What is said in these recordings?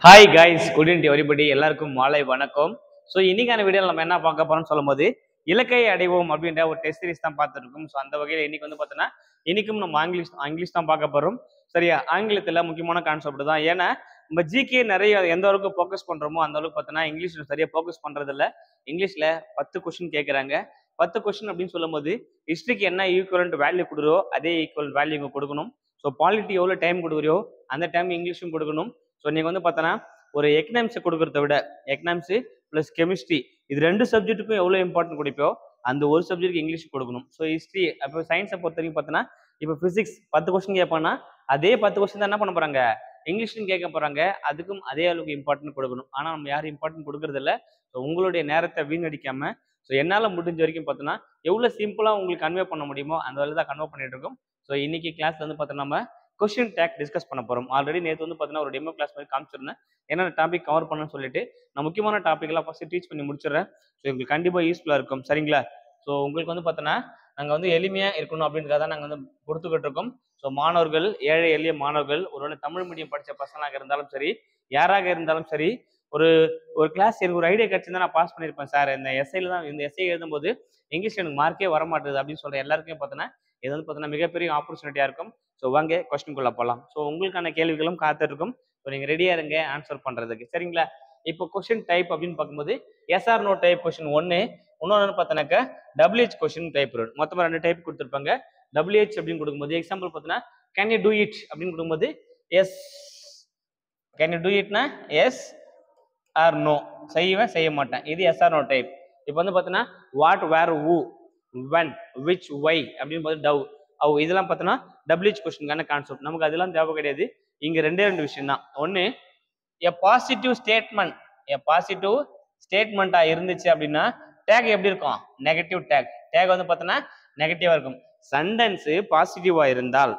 Hi guys, good evening everybody. எல்லாருக்கும் மாலை வணக்கம். ஸோ இன்னைக்கான வீடியோவில் நம்ம என்ன பார்க்க போறோம்னு சொல்லும்போது இலக்கை அடைவோம் அப்படின்ற ஒரு டெஸ்ட் சீரிஸ் தான் பார்த்துட்டு இருக்கோம். ஸோ அந்த வகையில் இன்னைக்கு வந்து பார்த்தோன்னா இன்னைக்கும் நம்ம இங்கிலீஷ் தான் பார்க்க போறோம். சரியா, ஆங்கிலத்தில் முக்கியமான கான்செப்ட் தான். ஏன்னா நம்ம ஜிகே நிறைய எந்த அளவுக்கு ஃபோக்கஸ் பண்றோமோ அந்த அளவுக்கு பார்த்தோன்னா இங்கிலீஷ்ல சரியா ஃபோக்கஸ் பண்றது இல்லை. இங்கிலீஷ்ல 10 கொஸ்டின் கேட்குறாங்க. 10 கொஸ்டின் அப்படின்னு சொல்லும்போது ஹிஸ்ட்ரிக்கு என்ன ஈக்குவலண்ட் வேல்யூ கொடுக்குறோ அதே ஈக்குவல் வேல்யூ இங்கே கொடுக்கணும். ஸோ பாலிட்டி எவ்வளோ டைம் கொடுக்குறியோ அந்த டைம் இங்கிலீஷும் கொடுக்கணும். ஸோ நீங்கள் வந்து பார்த்தோன்னா ஒரு எக்கனாமிக்ஸை கொடுக்கறத விட எக்கனாமிக்ஸ் ப்ளஸ் கெமிஸ்ட்ரி இது ரெண்டு சப்ஜெக்ட்டுக்கும் எவ்வளோ இம்பார்ட்டன்ட் கொடுப்போ அந்த ஒரு சப்ஜெக்ட்டுக்கு இங்கிலீஷ் கொடுக்கணும். ஸோ ஹிஸ்ட்ரி அப்போ சயின்ஸை பொறுத்த வரைக்கும் பார்த்தோன்னா இப்போ ஃபிசிக்ஸ் 10 கொஸ்டின் கேட்பான்னா அதே 10 கொஸ்டின் தான் என்ன பண்ண போகிறாங்க, இங்கிலீஷ்லையும் கேட்க போகிறாங்க. அதுக்கும் அதே அளவுக்கு இம்பார்ட்டன்ட் கொடுக்கணும். ஆனால் நம்ம யாரும் இம்பார்ட்டன்ட் கொடுக்கறதில்ல. ஸோ உங்களுடைய நேரத்தை வீணடிக்காமல் ஸோ என்னால் முடிஞ்ச வரைக்கும் பார்த்தோன்னா எவ்வளோ சிம்பிளாக உங்களுக்கு கன்வே பண்ண முடியுமோ அந்த வேலை தான் கன்வே பண்ணிட்டு இருக்கோம். ஸோ இன்னைக்கு கிளாஸ் வந்து பார்த்தோன்னா நம்ம கொஸ்டின் டேக் டிஸ்கஸ் பண்ண போகிறோம். ஆல்ரெடி நேற்று வந்து பார்த்தீங்கன்னா ஒரு டெமோ கிளாஸ் மாதிரி காமிச்சிருந்தேன். என்னென்ன டாபிக் கவர் பண்ணணும்னு சொல்லிட்டு நான் முக்கியமான டாபிக்லாம் ஃபஸ்ட்டு டீச் பண்ணி முடிச்சிடுறேன். ஸோ உங்களுக்கு கண்டிப்பாக யூஸ்ஃபுல்லாக இருக்கும். சரிங்களா? ஸோ உங்களுக்கு வந்து பார்த்தோன்னா நாங்கள் வந்து எளிமையாக இருக்கணும் அப்படின்றத தான் நாங்கள் வந்து கொடுத்துக்கிட்டு இருக்கோம். ஸோ மாணவர்கள், ஏழை எளிய மாணவர்கள், ஒருவேளை தமிழ் மீடியம் படித்த பசங்களாக இருந்தாலும் சரி, யாராக இருந்தாலும் சரி, ஒரு ஒரு கிளாஸ் எனக்கு ஒரு ஐடியா கிடச்சிருந்தா நான் பாஸ் பண்ணியிருப்பேன் சார். இந்த எஸ்ஐ எழுதும்போது இங்கிலீஷ் எனக்கு மார்க்கே வர மாட்டேது அப்படின்னு சொல்கிற எல்லாருக்குமே பார்த்தோன்னா இது வந்து பார்த்தோன்னா மிகப்பெரிய ஆப்பர்ச்சுனிட்டியாக இருக்கும். ஸோ வாங்க கொஸ்டின்குள்ளே போகலாம். ஸோ உங்களுக்கான கேள்விகளும் காத்திருக்கும். ஸோ நீங்கள் ரெடியாக இருங்க ஆன்சர் பண்ணுறதுக்கு. சரிங்களா? இப்போ கொஸ்டின் டைப் அப்படின்னு பார்க்கும்போது எஸ்ஆர் நோ டைப் கொஸ்டின் ஒன்று, இன்னொன்று பார்த்தோன்னாக்கா WH கொஸ்டின் டைப் இருக்கு. மொத்தமாக 2 டைப் கொடுத்துருப்பாங்க. WH அப்படின்னு கொடுக்கும்போது எக்ஸாம்பிள் பார்த்தோன்னா கேன் யூ டூ இட் அப்படின்னு கொடுக்கும்போது எஸ், கேன் யூ டூ இட்னா எஸ் ஆர் நோ, செய்வேன் செய்ய மாட்டேன், இது எஸ்ஆர் நோ டைப். இப்போ வந்து பார்த்தோன்னா what, where, who, when, which, why அப்படின்னு பார்த்து டவ், அவ் இதெல்லாம் பார்த்தோன்னா WH கொஸ்டினுக்கான கான்செப்ட். நமக்கு அதெல்லாம் தேவை கிடையாது. இங்கே ரெண்டே விஷயம் தான். ஒன்று, எ பாசிட்டிவ் ஸ்டேட்மெண்ட்டாக இருந்துச்சு அப்படின்னா டேக் எப்படி இருக்கும்? Negative take. டேக் வந்து பார்த்தோன்னா நெகட்டிவாக இருக்கும். சென்டென்ஸு பாசிட்டிவாக இருந்தால்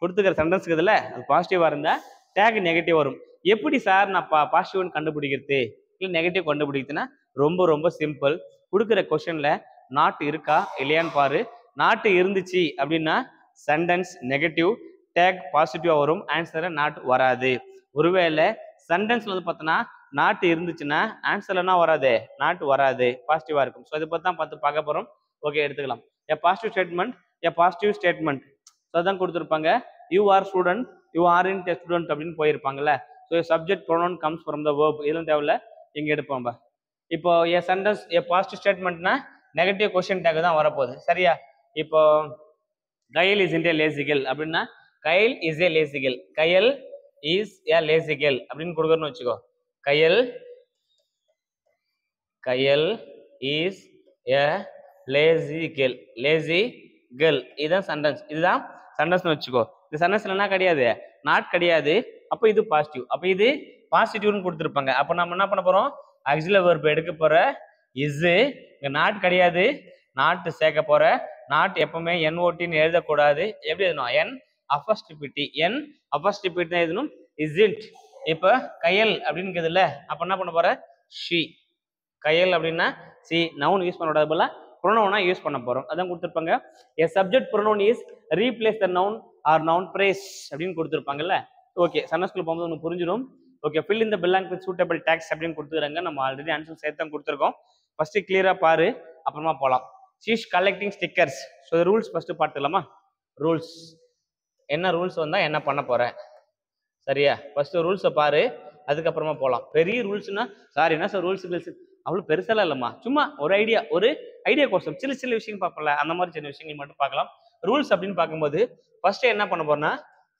கொடுத்துக்கிற சென்டென்ஸுக்கு இதில் அது பாசிட்டிவாக இருந்தால் டேக் நெகட்டிவ் வரும். எப்படி சார் நான் பாசிட்டிவ்னு கண்டுபிடிக்கிறது இல்லை நெகட்டிவ் கண்டுபிடிக்கிறதுனா ரொம்ப ரொம்ப சிம்பிள். கொடுக்குற கொஸ்டினில் நாட் இருக்கா இல்லையான்னு பாரு. நாட்டு இருந்துச்சு அப்படின்னா சென்டென்ஸ் நெகட்டிவ், டேக் பாசிட்டிவாக வரும், ஆன்சரை நாட் வராது. ஒருவேளை சென்டென்ஸ்ல வந்து பார்த்தோன்னா நாட்டு இருந்துச்சுன்னா ஆன்சர்ல என்ன வராது, நாட்டு வராது, பாசிட்டிவாக இருக்கும். ஸோ இதை பற்றி தான் பார்க்க போகிறோம். ஓகே, எடுத்துக்கலாம். எ பாசிட்டிவ் ஸ்டேட்மெண்ட் ஸோ அதான் கொடுத்துருப்பாங்க. You are student, you are in student அப்படின்னு போயிருப்பாங்கல்ல. So subject pronoun comes from the verb, இதெல்லாம் தேவையில்ல, இங்கே எடுப்போம். இப்போ எ சென்டென்ஸ் எ பாசிட்டிவ் ஸ்டேட்மெண்ட்னா நெகட்டிவ் கொஸ்டின் டேக் தான் வரப்போகுது. சரியா? இப்போ கயல் இஸ் இன் ஏ லேசிகல் அப்படின்னா கயல் is a லேசிகல், Kayal is a லேசிகல் அப்படின்னு கொடுக்குறோன்னு வச்சுக்கோ. கயல் இஸ் ஏ லேசிகல், இதுதான் சென்டென்ஸ். இதுதான் சென்டென்ஸ்னு வச்சுக்கோ. இந்த சென்டென்ஸ்ல என்ன கிடையாது, நாட் கிடையாது. அப்போ இது பாசிட்டிவ், அப்போ இது பாசிட்டிவ்னு கொடுத்துருப்பாங்க. அப்போ நம்ம என்ன பண்ண போறோம், ஆக்சிலரி வெர்ப் எடுக்க போற. இஸ் இங்க நாட் கிடையாது, நாட் சேர்க்க போற. நாட் எப்பவுமே NOTன்னு எழுதக்கூடாது. எப்படி எழுதணும்? N அப்போஸ்ட்ரோபி, N அப்போஸ்ட்ரோபி தான் எழுதணும். இஸ்ன்ட். இப்போ கயல் அப்படிங்கிறதுல அப்போ என்ன பண்ண போற, ஷி. கயல் அப்படின்னா சி, நவுன் யூஸ் பண்ண போல ப்ரொனவுனா யூஸ் பண்ண போறோம். அதான் கொடுத்துருப்பாங்க. A subject pronoun is replace the noun or noun phrase அப்படின்னு கொடுத்துருப்பாங்கல்ல. ஓகே, சென்டென்ஸ்குள்ள போகும்போது உங்களுக்கு புரிஞ்சிடும். Okay, fill in the blank with suitable tags அப்படின்னு கொடுத்துருக்காங்க. நம்ம ஆல்ரெடி ஆன்சர் சேர்த்து தான் கொடுத்துருக்கோம். ஃபர்ஸ்ட் கிளியரா பாரு, அப்புறமா போகலாம். She's collecting stickers. So rules first பார்த்துக்கலாமா? ரூல்ஸ் என்ன, ரூல்ஸ் வந்தால் என்ன பண்ண போறேன். சரியா? ஃபர்ஸ்ட் ரூல்ஸை பாரு, அதுக்கப்புறமா போகலாம். பெரிய ரூல்ஸ்னா சார் என்ன சார் ரூல்ஸ் அவ்வளோ பெருசெல்லாம் இல்லைம்மா, சும்மா ஒரு ஐடியா கோர்ஸ், சில விஷயம் பார்ப்பல, அந்த மாதிரி சின்ன விஷயங்கள் மட்டும் பார்க்கலாம். ரூல்ஸ் அப்படின்னு பார்க்கும்போது ஃபர்ஸ்ட் என்ன பண்ண போறோம்னா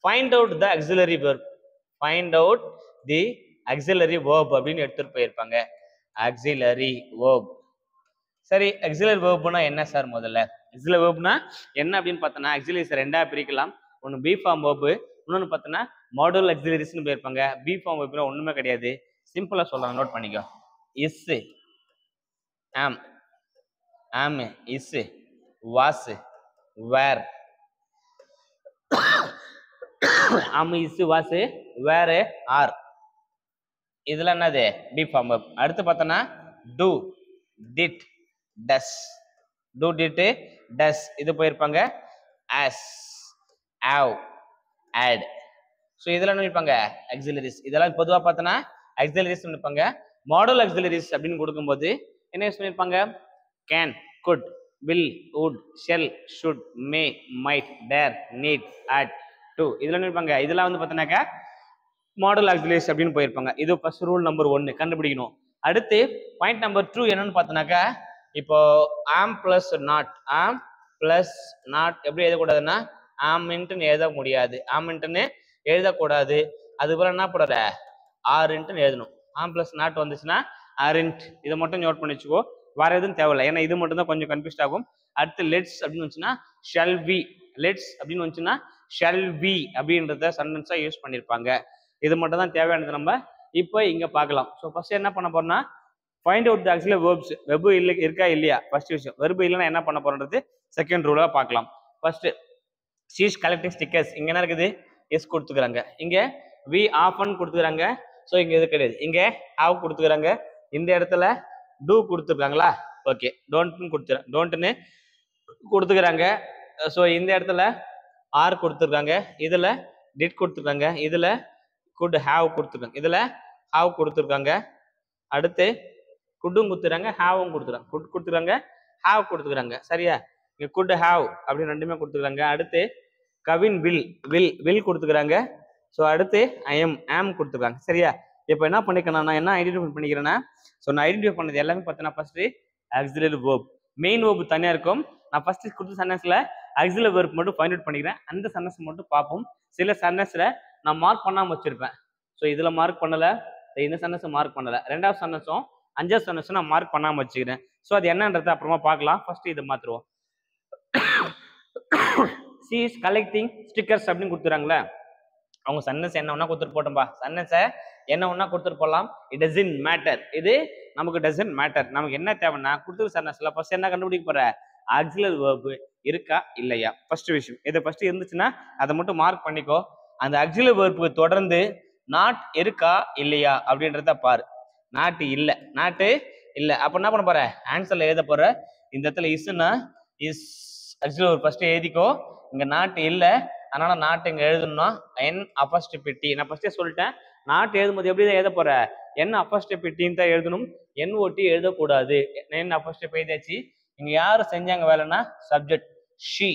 find out the auxiliary verb அப்படின்னு எடுத்துட்டு போயிருப்பாங்க. Auxiliary verb. சரி, ஆக்சிலரி வெர்ப்னா என்ன சார்? முதல்ல ஆக்சிலரி வெர்ப்னா என்ன அப்படின்னு பார்த்தோன்னா ஆக்சிலரிஸ் ரெண்டா பிரிக்கலாம். ஒன்று பி ஃபார்ம் வெர்ப், இன்னொன்று பார்த்தோன்னா மாடுல் ஆக்சிலரிஸ்னு போயிருப்பாங்க. பி ஃபார்ம் வெர்ப்னா ஒன்றுமே கிடையாது. சிம்பிளா சொல்றாங்க, நோட் பண்ணிக்கோ. இஸ், ஆம், இஸ், வாஸ், வேர். ஆம், இஸ், வாஸ், வேர், ஆர். இதெல்லாம் என்னது? Be form verb. அடுத்து பார்த்தோன்னா do, did, does. Do, did, does இது போயிருப்பாங்க. ஆஸ், ஆவ், ஆட். ஸோ இதெல்லாம் என்ன இருப்பாங்க ஆக்சிலரிஸ். இதெல்லாம் பொதுவாக பார்த்தோன்னா ஆக்சிலரிஸ் இருப்பாங்க. மாடல் ஆக்சிலரிஸ் அப்படின்னு கொடுக்கும்போது என்ன யூஸ் பண்ணியிருப்பாங்க? Can, could, will, would, shall, should, may, might, dare, need, ought, to. இதெல்லாம் இருப்பாங்க. இதெல்லாம் வந்து பார்த்தோன்னாக்கா மாடல் ஆக்சிலரிஸ் அப்படின்னு போயிருப்பாங்க. இது ஃபர்ஸ்ட் ரூல் நம்பர் 1 கண்டுபிடிக்கணும். அடுத்து பாயிண்ட் நம்பர் 2 என்னன்னு பார்த்தோன்னாக்கா, இப்போ ஆம் பிளஸ் நாட், ஆம் பிளஸ் நாட் எப்படி எழுதக்கூடாதுன்னா ஆமின்ட்டுன்னு எழுத முடியாது. ஆமின்ட்டுன்னு எழுதக்கூடாது. அதுபோல என்ன போடுற ஆர்ன்ட்டுன்னு எழுதணும். ஆம் பிளஸ் நாட் வந்துச்சுன்னா ஆரின்ட். இதை மட்டும் நோட் பண்ணி வச்சுக்கோ. வேற எதுவும் தேவையில்லை. ஏன்னா இது மட்டும் தான் கொஞ்சம் கன்ஃபியூஸ்ட் ஆகும். அடுத்து லெட்ஸ் அப்படின்னு வந்துச்சுன்னா ஷெல் வி, லெட்ஸ் அப்படின்னு வந்துச்சுன்னா ஷெல் வி அப்படின்றத சென்டென்ஸா யூஸ் பண்ணியிருப்பாங்க. இது மட்டும் தான் தேவையானது. நம்ம இப்போ இங்க பார்க்கலாம். ஸோ ஃபர்ஸ்ட் என்ன பண்ண போறோம்னா find out the actually verbs. Verb இல்லை இருக்கா இல்லையா ஃபர்ஸ்ட் விஷயம். வெர்ப் இல்லைன்னா என்ன பண்ண போறோன்றது செகண்ட் ரூலா பார்க்கலாம். First she's collecting stickers. இங்க என்ன இருக்குது? எஸ் கொடுத்துக்கிறாங்க. இங்க வி ஆஃபன் கொடுத்துக்கிறாங்க. ஸோ இங்க இது கிடையாது. இங்க ஹாவ் கொடுத்துக்கிறாங்க. இந்த இடத்துல டூ கொடுத்துருக்காங்களா? ஓகே. டோன்ட்னு கொடுத்துக்கிறாங்க. ஸோ இந்த இடத்துல ஆர் கொடுத்துருக்காங்க. இதுல டிட் கொடுத்துருக்காங்க. இதுல குட் ஹாவ் கொடுத்துருக்காங்க. இதுல ஹாவ் கொடுத்துருக்காங்க. அடுத்து குட்டும் கொடுத்துறாங்க, ஹாவும் கொடுத்துறாங்க. குட் கொடுத்துருக்காங்க, ஹாவ் கொடுத்துக்கிறாங்க. சரியா? இங்க குட் ஹாவ் அப்படின்னு ரெண்டுமே கொடுத்துக்கிறாங்க. அடுத்து கவின் வில், வில் வில் கொடுத்துக்கிறாங்க. ஸோ அடுத்து ஆம் கொடுத்துருக்காங்க. சரியா? இப்போ என்ன பண்ணிக்கிறேன், நான் என்ன ஐடென்டிஃபை பண்ணிக்கிறேன்னா, ஸோ நான் ஐடென்டிஃபை பண்ணது எல்லாமே பார்த்தீங்கன்னா first auxiliary verb, main verb தனியாக இருக்கும். நான் ஃபர்ஸ்ட் கொடுத்த சென்டென்ஸ்ல ஆக்சிலரி வேர்ப் மட்டும் ஃபைண்ட் அவுட் பண்ணிக்கிறேன். அந்த சென்டென்ஸ் மட்டும் பார்ப்போம். சில சென்டென்ஸ்ல நான் மார்க் பண்ணாமல் வச்சிருப்பேன். ஸோ இதில் மார்க் பண்ணலை, இந்த சென்டென்ஸ் மார்க் பண்ணலை. ரெண்டாவது சென்டென்ஸும் அஞ்சாவது சென்டென்ஸும் நான் மார்க் பண்ணாமல் வச்சுக்கிறேன். ஸோ அது என்னன்றதை அப்புறமா பார்க்கலாம். ஃபர்ஸ்ட் இதை மாற்றுவோம். சி இஸ் கலெக்டிங் ஸ்டிக்கர்ஸ் அப்படின்னு கொடுத்துறாங்களே, அவங்க சென்டென்ஸ் என்ன ஒன்னா கொடுத்துட்டு போட்டோம்பா. சென்டென்ஸை என்ன ஒன்னா கொடுத்துட்டு போடலாம். It doesn't matter. இது நமக்கு டசன்ட் மேட்டர். நமக்கு என்ன தேவைன்னா கொடுத்துரு சென்டென்ஸ்ல ஃபர்ஸ்ட் என்ன கண்டுபிடிக்க போற? ஆக்சிலரி வேர்ப் இருக்கா இல்லையா ஃபர்ஸ்ட் விஷயம். இது ஃபர்ஸ்ட் இருந்துச்சுன்னா அதை மட்டும் மார்க் பண்ணிக்கோ. அந்த ஆக்சிலரி வேர்புக்கு தொடர்ந்து நாட் இருக்கா இல்லையா அப்படின்றத பாரு. நாட்டு இல்லை, நாட்டு இல்லை. அப்ப என்ன பண்ண போற? ஆன்சர்ல எழுத போற. இந்த இடத்துல இஸ்னா இஸ் ஆக்சுவலி ஒரு ஃபர்ஸ்ட் எழுதிக்கோ. இங்க நாட்டு இல்லை, அதனால நாட்டு இங்க எழுதணும்னா என் அப்பஸ்டிபிட்டி. நான் ஃபர்ஸ்டே சொல்லிட்டேன், நாட்டு எழுதும்போது எப்படி எழுத போற? என் அப்பஸ்டிபிட்டின்னு தான் எழுதணும். என் ஓட்டி எழுதக்கூடாது. என் அப்பஸ்டிப் எழுதியாச்சு. இங்க யாரு செஞ்சாங்க வேலைன்னா சப்ஜெக்ட் ஷி.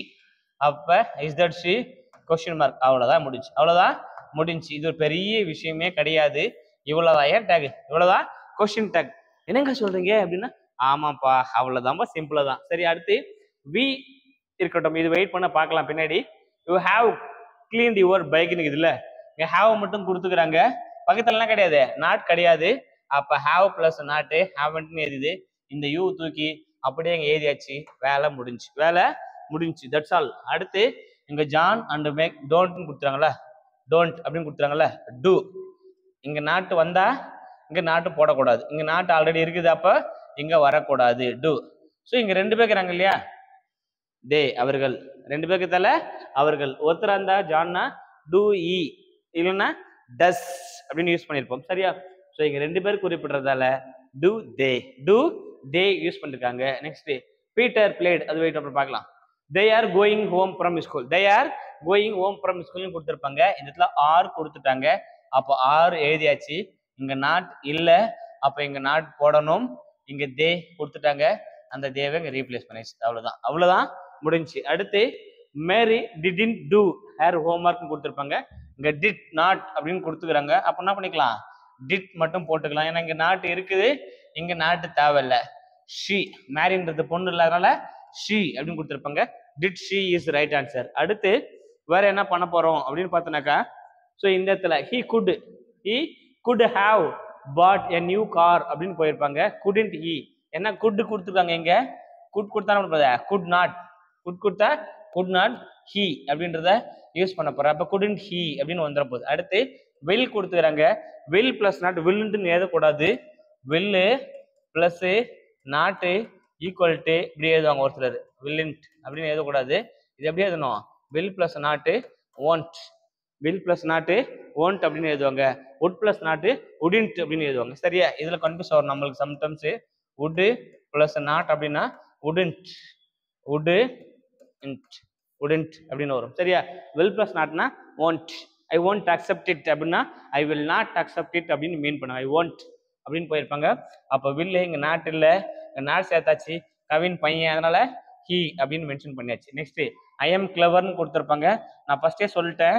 அப்ப is that she question mark. அவ்வளவுதான் முடிஞ்சு, அவ்வளவுதான் முடிஞ்சு. இது ஒரு பெரிய விஷயமே கிடையாது. இவ்வளவுதான் ஏன் டேக், இவ்வளவுதான் கொஸ்டின் டேக். என்னங்க சொல்றீங்க அப்படின்னா ஆமாப்பா அவ்வளவுதான்ப்பா, சிம்பிளா தான். சரி, அடுத்து வி இருக்கட்டும், இது வெயிட் பண்ண பார்க்கலாம் பின்னாடி. யூ ஹாவ் கிளீன்ட் யுவர் பைக்னு இதுல இங்க ஹாவ் மட்டும் கொடுத்துக்கிறாங்க. பக்கத்துலலாம் கிடையாது, நாட் கிடையாது. அப்ப ஹாவ் பிளஸ் நாட்டு ஹாவன்ட்னு எழுதிது. இந்த யூ தூக்கி அப்படியே இங்க எழுதியாச்சு. வேலை முடிஞ்சு, வேலை முடிஞ்சு. That's all. அடுத்து இங்க ஜான் அண்ட் மேக் டோன்ட்னு கொடுத்துறாங்களா, டோன்ட் அப்படின்னு கொடுத்துறாங்கல்ல, டூ. இங்க நாட்டு வந்தா இங்க நாட்டு போடக்கூடாது. இங்க நாட்டு ஆல்ரெடி இருக்குது, அப்ப இங்க வரக்கூடாது. டூ. ஸோ இங்க ரெண்டு பேர் இருக்கிறாங்க இல்லையா, தே அவர்கள். ரெண்டு பேருக்கு தல அவர்கள். ஒருத்தர் இருந்தா ஜான்னா டூ இ, இல்லைன்னா டஸ் அப்படின்னு யூஸ் பண்ணியிருப்போம். சரியா? ஸோ இங்க ரெண்டு பேர் குறிப்பிடுறதால two they, two they use பண்ணிருக்காங்க. நெக்ஸ்ட் பீட்டர் பிளேட், அது வெயிட் அப்புறம் பார்க்கலாம். They are going home from school, they are going home from ஸ்கூல்னு கொடுத்துருப்பாங்க. இந்த இடத்துல ஆர் கொடுத்துட்டாங்க. அப்போ ஆர் எழுதியாச்சு. இங்க நாட் இல்ல, அப்ப இங்க நாட் போடணும். இங்க தே கொடுத்துட்டாங்க, அந்த தேவை இங்க ரீப்ளேஸ் பண்ணிச்சு. அவ்வளவுதான், அவ்வளவுதான் முடிஞ்சு. அடுத்து மேரி டிடன்ட் டூ ஹேர் ஹோம்ஒர்க் கொடுத்துருப்பாங்க. இங்க டிட் நாட் அப்படின்னு கொடுத்துக்கிறாங்க. அப்ப என்ன பண்ணிக்கலாம்? டிட் மட்டும் போட்டுக்கலாம். ஏன்னா இங்க நாட்டு இருக்குது, இங்க நாட்டு தேவையில்லை. ஷி, மேரின்றது பொண்ணு இல்லாதனால ஷி அப்படின்னு கொடுத்துருப்பாங்க. Did she is right answer. அடுத்து வேற என்ன பண்ண போறோம் அப்படின்னு பார்த்தோன்னாக்கா, ஸோ இந்த இடத்துல he could have bought a new car அப்படின்னு போயிருப்பாங்க. couldn't he, என்ன குட் கொடுத்துருக்காங்க. இங்க குட் கொடுத்தா குட் நாட், குட் கொடுத்தா குட் நாட், he அப்படின்றத யூஸ் பண்ண போற. அப்ப couldn't he அப்படின்னு வந்துட போகுது. அடுத்து will கொடுத்துக்கிறாங்க. will பிளஸ் நாட், வில்லுன்னு எழுதக்கூடாது. வில்லு பிளஸ் நாட்டு ஈக்குவல் டு இப்படி எழுதுவாங்க ஒரு சிலர். வில்லின்ட் அப்படின்னு எழுதக்கூடாது. இது எப்படி எழுதணும்? will பிளஸ் நாட்டு won't, will பிளஸ் நாட்டு won't அப்படின்னு எழுதுவாங்க. would பிளஸ் நாட்டு wouldn't அப்படின்னு எழுதுவாங்க. சரியா? இதுல கன்ஃபியூஸ் ஆகும் நம்மளுக்கு சம்டைம்ஸ். would பிளஸ் நாட் அப்படின்னா wouldn't, wouldn't அப்படின்னு வரும். சரியா? will பிளஸ் நாட்னா won't. I won't accept it அப்படின்னா I will not accept it அப்படின்னு மீன் பண்ணுங்க. ஐ won't அப்படின்னு போயிருப்பாங்க. அப்போ வில் இங்கே நாட் இல்லை, நாட் சேர்த்தாச்சு, கவின் பையன், அதனால ஹி அப்படின்னு மென்ஷன் பண்ணியாச்சு. நெக்ஸ்ட் ஐ எம் கிளவர்னு கொடுத்துருப்பாங்க. நான் ஃபர்ஸ்டே சொல்லிட்டேன்,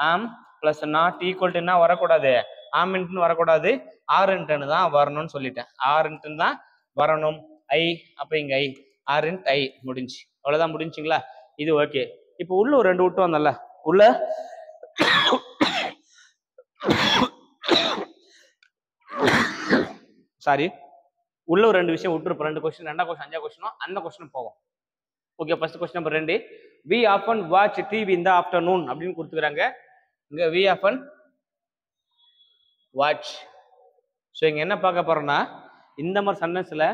ஆம் பிளஸ் நாட் ஈக்குவல் டுன்னா வரக்கூடாது, ஆம்ன்ட்டு வரக்கூடாது, ஆர்ன்ட்டுன்னு தான் வரணும்னு சொல்லிட்டேன். ஆர்ன்ட்டுன்னு தான் வரணும். ஐ அப்போ இங்க ஐ ஆர்ன்ட் ஐ முடிஞ்சு, அவ்வளோதான். முடிஞ்சுங்களா? இது ஓகே. இப்போ உள்ள ஒரு 2 விட்டு வந்தல, உள்ள சாரி உள்ள ஒரு 2 விஷயம் விட்டுருப்போம். 2 கொஸ்டின், 2ஆம் கொஸ்டின் 5ஆம் கொஸ்டினோ அந்த கொஸ்டின் போவோம். Okay, first question number 2, we often watch TV in the afternoon அப்படின்னு கொடுத்துக்கிறாங்க. இங்க we often watch. ஸோ இங்க என்ன பார்க்க போறோம்னா, இந்த மாதிரி சென்டென்ஸ்ல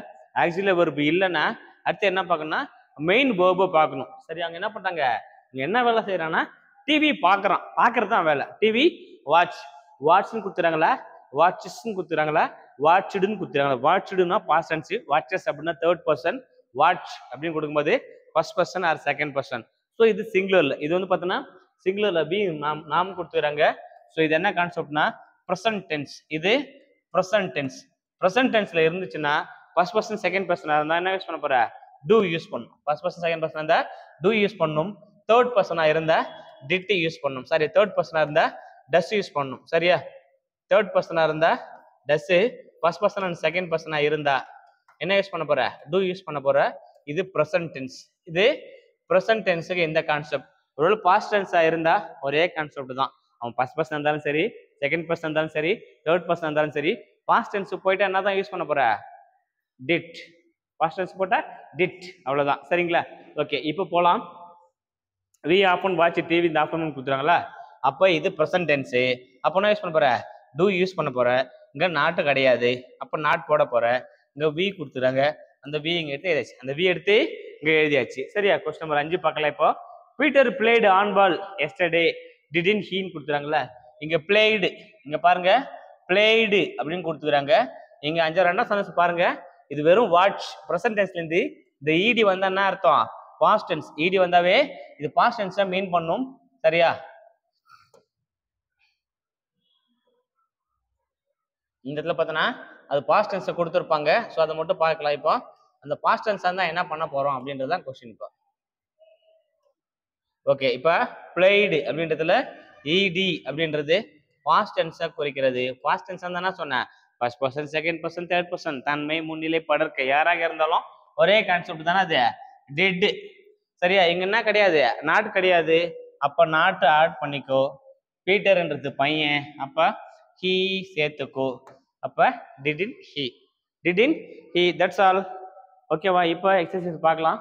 ஆக்சிலரி வெர்ப் இல்லைன்னா அடுத்து என்ன பார்க்கணும்னா மெயின் வேர்பை பார்க்கணும். சரி, அங்க என்ன பண்றாங்க, இங்க என்ன வேலை செய்யறாங்கன்னா டிவி பார்க்கறான், பார்க்கறது தான் வேலை. டிவி வாட்ச், வாட்ச்னு கொடுத்துறாங்களா, வாட்சஸ்ன்னு கொடுத்துறாங்களா, வாட்ச்டுன்னு கொடுத்துறாங்களா. வாட்ச்டுன்னா பாஸ்ட் டென்ஸ், வாட்சஸ் அப்படின்னா தேர்ட் பர்சன், வாட்ச் அப்படின்னு கொடுக்கும்போது first person or second person. So இது சிங்குலர்ல, இது வந்து பார்த்தீங்கன்னா சிங்குலர்ல பி நாம் கொடுத்துறாங்க. ஸோ இது என்ன கான்செப்ட்னா ப்ரெசன்ட் டென்ஸ். இது ப்ரெசன்ட் டென்ஸ். ப்ரெசன்ட் டென்ஸ்ல இருந்துச்சுன்னா ஃபர்ஸ்ட் பர்சன் செகண்ட் பர்சனா இருந்தா என்ன யூஸ் பண்ண போற, டூ யூஸ் பண்ணும். ஃபர்ஸ்ட் பர்சன் செகண்ட் பர்சனா இருந்தா டூ யூஸ் பண்ணும். தேர்ட் பர்சனா இருந்தா டிட் யூஸ் பண்ணும். சரி, தேர்ட் பர்சனா இருந்தா டஸ் யூஸ் பண்ணும். சரியா, தேர்ட் பர்சனா இருந்தா டஸ், ஃபர்ஸ்ட் பர்சன் அண்ட் செகண்ட் பர்சனா இருந்தா என்ன யூஸ் பண்ண போற, டூ யூஸ் பண்ண போற. இது ப்ரெசன்ட் டென்ஸ். இது ப்ரெசன்ட் டென்ஸுக்கு இந்த கான்செப்ட். ஒரு பாஸ்ட் டென்ஸா இருந்தா ஒரே கான்செப்ட் தான். அவன் ஃபர்ஸ்ட் பர்சன் இருந்தாலும் சரி, செகண்ட் பர்சன் இருந்தாலும் சரி, தேர்ட் பர்சன் இருந்தாலும் சரி, பாஸ்ட் டென்ஸ் போயிட்டு என்ன தான் யூஸ் பண்ண போற, டிட். பாஸ்ட் டென்ஸ் போட்டா டிட், அவ்வளவுதான். சரிங்களா? ஓகே, இப்போ போலாம். we often watch TV in the afternoon கொடுத்துறாங்களா, அப்போ இது ப்ரெசன்ட் டென்ஸ். அப்போ என்ன யூஸ் பண்ண போற, டூ யூஸ் பண்ண போற. இங்க நாட்டு கிடையாது, அப்போ நாட் போட போற. இங்க வி கொடுத்துறாங்க, அந்த வி இங்க எடுத்து எழுதியாச்சு, அந்த வி எடுத்து இங்க எழுதியாச்சு. சரியா, கொஸ்டின் நம்பர் 5 பார்க்கலாம். இப்போ Peter played on ball yesterday didn't ஹீன்னு கொடுத்துறாங்களா. இங்க பிளேடு, இங்க பாருங்க பிளேடு அப்படின்னு கொடுத்துக்கிறாங்க. இங்க 5 சென்டென்ஸ் பாருங்க. இது வெறும் வாட்ச் ப்ரெசன்ட் டென்ஸ்ல இருந்து இந்த இடி வந்தா என்ன அர்த்தம், பாஸ்ட் டென்ஸ். இடி வந்தாவே இது பாஸ்ட் டென்ஸா மீன் பண்ணும். சரியா, இந்த இடத்துல பார்த்தோன்னா அது பாஸ்ட் டென்ஸை கொடுத்துருப்பாங்க. ஸோ அதை மட்டும் பார்க்கலாம். இப்போ அந்த பாஸ்ட் டென்ஸா இருந்தா என்ன பண்ண போறோம் அப்படின்றதுதான் கொஸ்டின். இப்போ ஓகே, இப்போ பிளேடு அப்படின்றதுல இடி அப்படின்றது பாஸ்ட் டென்ஸை குறிக்கிறது. பாஸ்ட் டென்ஸ் இருந்தா என்ன சொன்னேன், first person second person third person, தன்மை முன்னிலை படர்க்க, யாராக இருந்தாலும் ஒரே கான்செப்ட் தானே அது, டெட். சரியா, இங்க என்ன கிடையாது, நாட் கிடையாது. அப்ப நாட்டு ஆட் பண்ணிக்கோ. பீட்டர்ன்றது பையன், அப்ப ஹீ சேர்த்துக்கோ. அப்ப டிடின் ஹீ, டிடின் ஹீ, தட்ஸ் ஆல். ஓகேவா? இப்போ எக்ஸசைஸ் பார்க்கலாம்.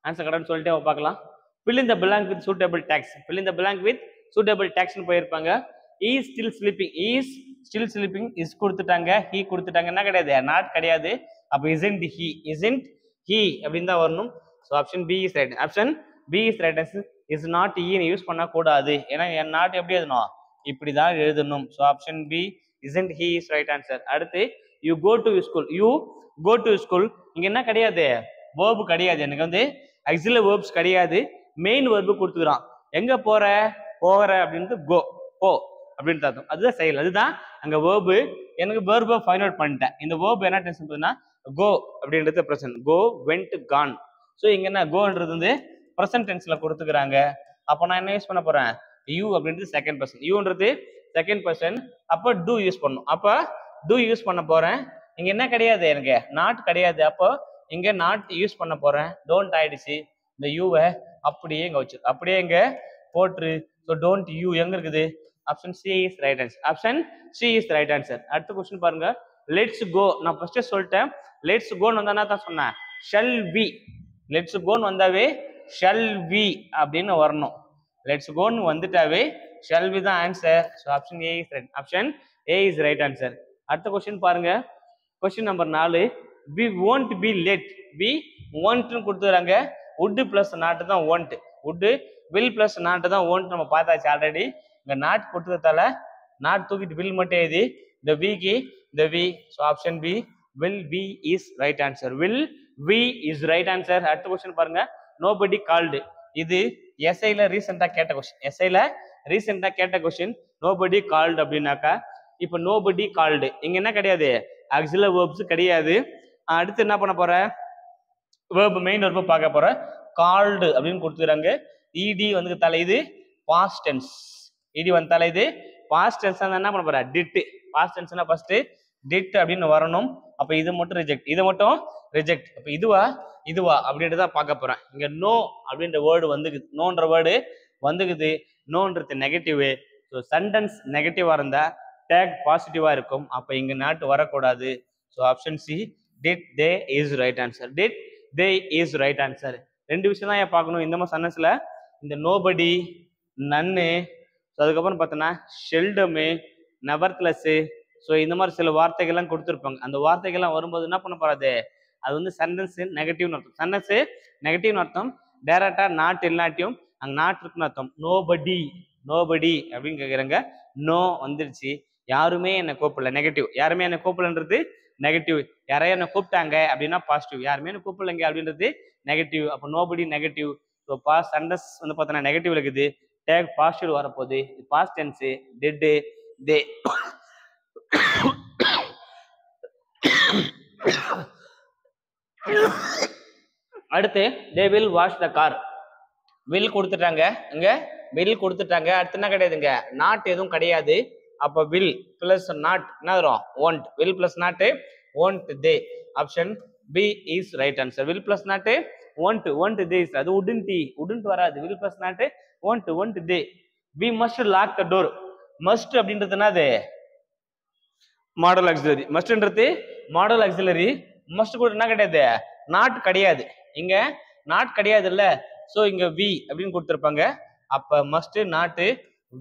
ஆன்சர் கரெக்ட்னு சொல்லிட்டு பார்க்கலாம். fill in the blank with suitable tags. fill in the blank with suitable tags னு போயிருப்பாங்க. is still sleeping, is still sleeping, is கொடுத்துட்டாங்க, he கொடுத்துட்டாங்க, என்ன கிடையாது, not கிடையாது. அப்ப isn't he, isn't he அப்படின்னு தான் வரணும். So option B is right. Option B is right. Is not ஈன்னு யூஸ் பண்ணக்கூடாது. ஏன்னா நாட் எப்படி எழுதணும், இப்படி தான் எழுதணும். So option B isn't he is right answer. அடுத்து you go to school, you go to school. இங்க என்ன கிடையாது, verb கிடையாது. எனக்கு வந்து auxiliary verbs கிடையாது, மெயின் verb கொடுத்துக்கிறான். எங்க போற, போகிற அப்படின்றது கோ, போ அப்படின்னு அர்த்தம். அதுதான் செயல், அதுதான் அங்க verb. எனக்கு verb ஃபைண்ட் அவுட் பண்ணிட்டேன். இந்த verb என்ன டென்ஸ் பண்ணுதுன்னா கோ அப்படின்றது present, go went gone. So இங்க என்ன கோன்றது வந்து ப்ரெசன்ட் டென்ஸ்ல கொடுத்துக்கிறாங்க. அப்போ நான் என்ன யூஸ் பண்ண போறேன், யூ அப்படின்றது செகண்ட் பர்சன், யூன்றது செகண்ட் பர்சன். அப்போ டூ யூஸ் பண்ணும். அப்போ டூ யூஸ் பண்ண போறேன். இங்க என்ன கிடையாது, எனக்கு நாட் கிடையாது. அப்போ இங்க நாட் யூஸ் பண்ண போறேன். டோன்ட் ஆயிடுச்சு, இந்த யூவை அப்படியே இங்க வச்சு அப்படியே இங்க போட்டுரு. ஸோ டோன்ட் யூ எங்க இருக்குது, option C is right answer. Option C is right answer. அடுத்த கொஸ்டின் பாருங்க. லெட்ஸ் கோ, நான் ஃபர்ஸ்டே சொல்லிட்டேன். லெட்ஸ் கோன்னு வந்தா என்ன தான் சொன்னேன், ஷல் வி. லெட்ஸ் கோன்னு வந்தாவே ஷல் வி அப்படின்னு வரணும். லெட்ஸ் கோன்னு வந்துட்டாவே ஷல் வி தான் answer. So option A is right. Option A is right answer. அடுத்த கொஸ்டின் பாருங்க. Question number 4, we won't be late. We won't கொடுத்துறாங்க. would பிளஸ் நாட்டு தான் want, would will பிளஸ் நாட்டு தான் want நம்ம பார்த்தாச்சு ஆல்ரெடி. இங்க நாட் கொடுத்ததால நாட் தூக்கிட்டு வில் மட்டும் எழுதி இந்த விக்கு இந்த we. So option B will be is right answer. will be is right answer. அடுத்த கொஸ்டின் பாருங்க. nobody called. இது எஸ்ஐல ரீசெண்டா கேட்ட கொஸ்டின், எஸ்ஐல ரீசெண்டா கேட்ட கொஸ்டின் நோபடி கால்டு அப்படின்னாக்கா இப்போ நோபடி கால்டு இங்க என்ன கிடையாது, ஆக்சிலரி வேர்ப்ஸ் கிடையாது. அடுத்து என்ன பண்ண போற, வேர்ப் மெயின் வேர்ப் பார்க்க போற. கால்டு அப்படின்னு கொடுத்துறாங்க. இடி வந்து தலை, இது பாஸ்ட் டென்ஸ். இடி வந்து தலை, இது பாஸ்ட் டென்ஸ். என்ன பண்ண போற, டிட். பாஸ்ட் டென்ஸ்னா ஃபர்ஸ்ட் டிட் அப்படின்னு வரணும். அப்ப இது மட்டும் ரிஜெக்ட், இது மட்டும் ரிஜெக்ட். அப்ப இதுவா இதுவா அப்படின்ட்டு தான் பார்க்க போறேன். இங்க நோ அப்படின்ற வேர்டு வந்துக்குது, நோன்ற வேர்டு வந்துக்குது. நோன்றது நெகட்டிவ். ஸோ சென்டென்ஸ் நெகட்டிவா இருந்தா டேக் பாசிட்டிவா இருக்கும். அப்ப இங்க நாட் வரக்கூடாது. So option C did they is right answer. Did they is right answer. ரெண்டு விஷயம் தான் ஏன் பார்க்கணும் இந்த மாதிரி சென்டென்ஸ்ல, இந்த நோபடி, நன்னு, அதுக்கப்புறம் பார்த்தோன்னா ஷெல்டமு, நெவர்த்லெஸ். ஸோ இந்த மாதிரி சில வார்த்தைகள்லாம் கொடுத்துருப்பாங்க. அந்த வார்த்தைகள்லாம் வரும்போது என்ன பண்ண போறாது, அது வந்து சென்டென்ஸ் நெகட்டிவ்னு அர்த்தம். சென்டென்ஸ் நெகட்டிவ்னு அர்த்தம். டைரக்டா நாட் இல்லாட்டியும் அங்கே நாட் இருக்குன்னு அர்த்தம். நோபடி, நோபடி அப்படின்னு கேட்குறாங்க. நோ வந்துருச்சு, யாருமே என்னை கூப்பிடல, நெகட்டிவ். யாருமே என்னை கூப்பிடலன்றது நெகட்டிவ். யாரையும் என்ன கூப்பிட்டாங்க அப்படின்னா பாசிட்டிவ். யாருமே என்ன கூப்பிடலைங்க அப்படின்றது நெகட்டிவ். அப்போ nobody negative. So past sentence வந்து பார்த்தோன்னா நெகட்டிவ் இருக்குது. டேக் பாசிட்டிவ் வரப்போகுது. Past tense did they. அடுத்து they will wash the car. Will கொடுத்துட்டாங்க, இங்க வில் கொடுத்துட்டாங்க. அடுத்து என்ன கிடையாதுங்க, நாட் எதுவும் கிடையாது. அப்ப வில் பிளஸ் நாட் என்ன வரும், won't. Will plus not won't they. Option B is right answer. Will plus not won't, won't they. அது உடன்ட், உடன்ட் வராது. Will plus not won't, won't they. We must lock the door. Must அப்படின்றது என்னது, modal auxiliary. மஸ்ட்ன்றது modal auxiliary. Must கூட என்ன கிடையாது, not கிடையாது. இங்க நாட் கிடையாது இல்ல. சோ இங்க வி அப்படின்னு கொடுத்திருப்பாங்க. அப்ப must not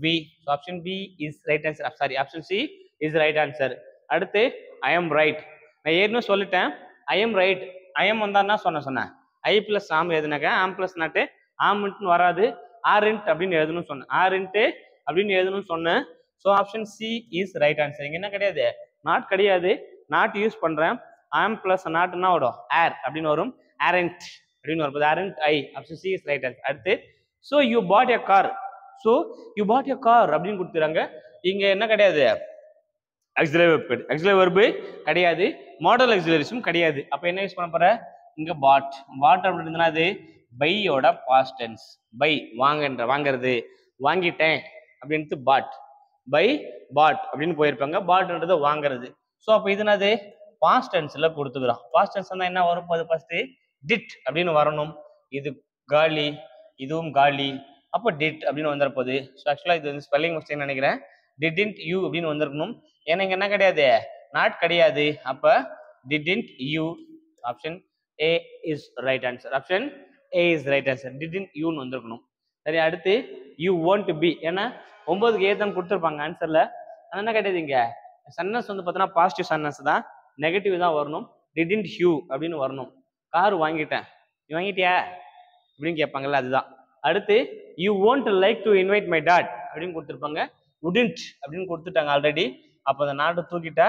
we. Option B is right answer. Sorry, option C is right answer. அடுத்து ஐ எம் ரைட். நான் ஏற்கனவே சொல்லிட்டேன், I am right. I am வந்தா என்ன சொன்னேன், ஐ பிளஸ் ஆம் எழுதுனாக்க ஆம் பிளஸ் நாட்டு ஆம்ட்டு வராது. ஆர்இன்ட் அப்படின்னு எழுதணும்னு சொன்னேன். ஆர்இன்ட் அப்படின்னு எழுதணும்னு சொன்னேன். So option C is right answer. இங்க என்ன கிடையாது, நாட் கிடையாது. நாட் யூஸ் பண்றேன். ஆம் பிளஸ் நாட்னா வரும் ஏர் அப்படின்னு வரும். ஆரண்ட் அப்படின்னு வரும்போது aren't I. Option C is right answer. அடுத்து so you bought a car. So you bought a car அப்படின்னு கொடுத்துறாங்க. இங்க என்ன கிடையாது, ஆக்சிலரி வெர்ப். ஆக்சிலரி வெர்ப் கிடையாது, மாடல் ஆக்சிலரிஸும் கிடையாது. அப்ப என்ன யூஸ் பண்ண போற, இங்க பாட். பாட் அப்படின்றதுனா அது பையோட பாஸ்ட் டென்ஸ். பை வாங்கன்ற, வாங்குறது, வாங்கிட்டேன் அப்படின்ட்டு பாட். பை பாட் அப்படின்னு போயிருப்பாங்க. பாட்ன்றது வாங்குறது. ஸோ அப்போ இது என்னது, பாஸ்ட் டென்ஸ்ல கொடுத்துக்கிறோம். பாஸ்ட் டென்ஸ் என்ன வரும், போது ஃபர்ஸ்ட் டிட் அப்படின்னு வரணும். இது காலி, இதுவும் காலி. அப்போ டிட் அப்படின்னு வந்துட போகுது. ஸோ ஆக்சுவலா இது வந்து ஸ்பெல்லிங் மிஸ்டேக் நினைக்கிறேன். டிடன்ட் யூ அப்படின்னு வந்திருக்கணும். ஏன்னா இங்க என்ன கிடையாது, நாட் கிடையாது. அப்ப didn't you. Option A is right answer. Option A is right answer. Didn't யூன்னு வந்திருக்கணும். சரி, அடுத்து யூ வாண்ட் பி. ஏன்னா 9க்கு ஏதான் கொடுத்துருப்பாங்க ஆன்சர்ல. அது என்ன கிடையாது, இங்க சென்டென்ஸ் வந்து பார்த்தோன்னா பாசிட்டிவ் சென்டென்ஸ் தான், நெகட்டிவ் தான் வரணும். டிடன்ட் யூ அப்படின்னு வரணும். கார் வாங்கிட்டேன், நீ வாங்கிட்டியா அப்படின்னு கேட்பாங்கல்ல, அதுதான். அடுத்து you want like to invite my dot அப்படின்னு கொடுத்துருப்பாங்க. உடன்ட் அப்படின்னு கொடுத்துட்டாங்க ஆல்ரெடி. அப்போ அந்த நாட்டை தூக்கிட்டா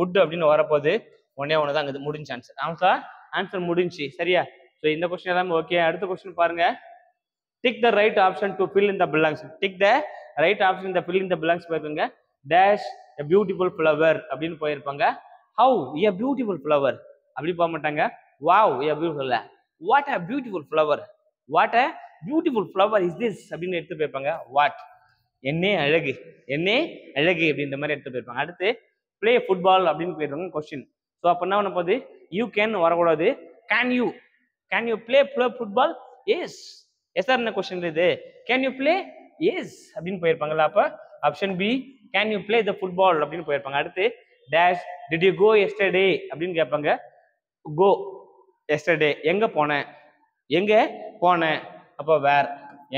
உட் அப்படின்னு வரப்போகுது. ஒன்னே ஒன்று தான் அங்கே முடிஞ்சு ஆன்சர். ஆமாம், ஆன்சர் முடிஞ்சு. சரியா? ஸோ இந்த கொஸ்டின் எல்லாமே ஓகே. அடுத்த கொஸ்டின் பாருங்க. Tick the right option to fill in the blanks. Tick the right option இந்த ஃபில் இன் த பிளாங்க்ஸ் போயிருப்பாங்க. டேஷ் எ பியூட்டிஃபுல் ஃப்ளவர் அப்படின்னு போயிருப்பாங்க. ஹவு எ பியூட்டிஃபுல் ஃப்ளவர் அப்படி போக மாட்டாங்க. Wow a beautiful, what a beautiful flower, what a beautiful flower is this அப்படின்னு எடுத்து போயிருப்பாங்க. வாட் என்னே அழகு, என்னே அழகு அப்படின்ற மாதிரி எடுத்து போயிருப்பாங்க. அடுத்து பிளே ஃபுட்பால் அப்படின்னு போயிருப்பாங்க கொஸ்டின். ஸோ அப்போ என்ன பண்ண போகுது, யூ கேன் வரக்கூடாது. Can you, can you play football? Yes. Yes sir என்ன கொஸ்டின் இது, கேன் யூ பிளே? எஸ் அப்படின்னு போயிருப்பாங்கல்ல. அப்போ option B can you play the football அப்படின்னு போயிருப்பாங்க. அடுத்து dash did you go yesterday அப்படின்னு கேட்பாங்க. கோ எஸ்டர்டே எங்க போனேன், எங்க போனேன். அப்போ வேர்,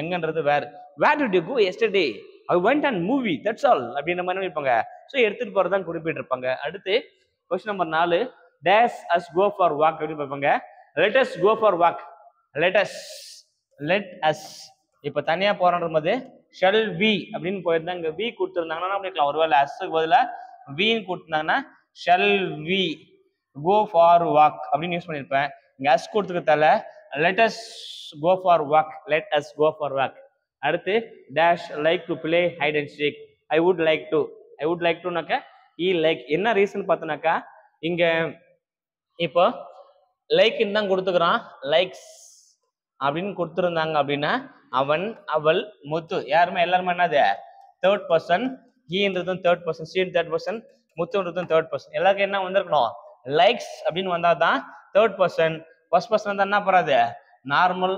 எங்கன்றது where. Where did you go yesterday? I went and movie, that's all அப்படின்ற மாதிரி இருப்பாங்க. ஸோ எடுத்துட்டு போறதான் குறிப்பிட்டிருப்பாங்க. அடுத்து question number 4. Dash us go for walk அப்படின்னு பார்ப்பாங்க. Let us go for walk. Let us, let us. இப்போ தனியா போறது போது ஷல் வி அப்படின்னு போயிருந்தா இங்க வி கொடுத்துருந்தாங்கன்னா பண்ணிக்கலாம். ஒருவேளை அஸ்க்கு பதிலாக வின்னு கொடுத்துருந்தாங்கன்னா shall we go for walk அப்படின்னு யூஸ் பண்ணியிருப்பேன். இங்க அஸ் கொடுத்துக்கிறதால let us go for walk, let us go for walk. அடுத்து dash like to play hide and seek. I would like to. I would like டுனாக்கா like. என்ன reason பார்த்தோன்னாக்கா இங்க இப்போ லைக்னு தான் கொடுத்துக்கிறான். லைக்ஸ் அப்படின்னு கொடுத்துருந்தாங்க அப்படின்னா அவன், அவள், முத்து யாருமே எல்லாருமே என்னது தேர்ட் பர்சன். ஹீன்றதும் தேர்ட் பர்சன், ஷீன் தேர்ட் பர்சன், முத்துன்றதும் தேர்ட் பர்சன். எல்லாருக்கும் என்ன வந்திருக்கணும் லைக்ஸ் அப்படின்னு வந்தா தான் தேர்ட் பர்சன். ஃபர்ஸ்ட் பர்சன் தான் என்ன போறாது நார்மல்